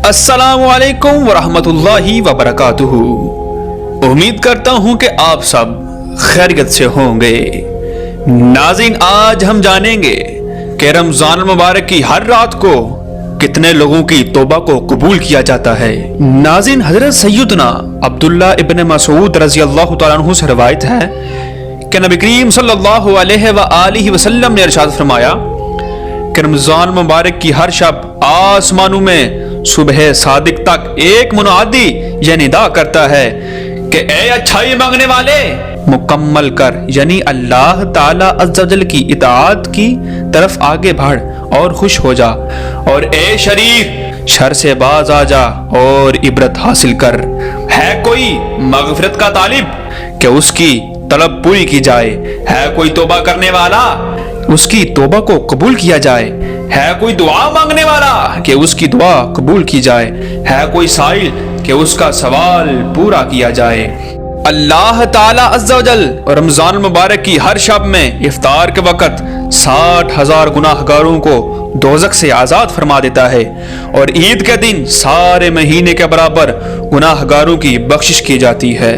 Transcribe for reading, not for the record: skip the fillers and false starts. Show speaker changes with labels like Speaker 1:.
Speaker 1: अस्सलाम वालेकुम वरहमतुल्लाहि वबरकातुहू। उम्मीद करता हूँ कि आप सब खैरियत से होंगे। नाज़रीन, आज हम जानेंगे कि रमज़ान मुबारक की हर रात को कितने लोगों की तौबा को कबूल किया जाता है। नाज़रीन, हज़रत सैयदना अब्दुल्ला इब्न मसूद रज़ी अल्लाह तआला अन्हु से रवायत है कि नबी करीम सल्लल्लाहु अलैहि वसल्लम ने इरशाद फरमाया कि रमज़ान मुबारक की हर शब आसमानों में सुबह सादिक तक एक मुनादी यह निदा करता है कि ए अच्छाई मांगने वाले, मुकम्मल कर यानी अल्लाह ताला अज़्ज़ा वजल की इताअत की तरफ आगे बढ़ और खुश हो जा, और ए शरीफ शर से बाज आ जा और इबरत हासिल कर। है कोई मगफिरत का तालिब कि उसकी तलब पूरी की जाए, है कोई तौबा करने वाला उसकी तौबा को कबूल किया जाए, है कोई दुआ मांगने वाला कि उसकी दुआ कबूल की जाए, है कोई साइल कि उसका सवाल पूरा किया जाए। अल्लाह ताला अज़्ज़ा वजल रमज़ान मुबारक की हर शब में इफ्तार के वक़्त 60,000 गुनाहगारों को दोज़ख से आज़ाद फरमा देता है, और ईद के दिन सारे महीने के बराबर गुनाहगारों की बख्शिश की जाती है।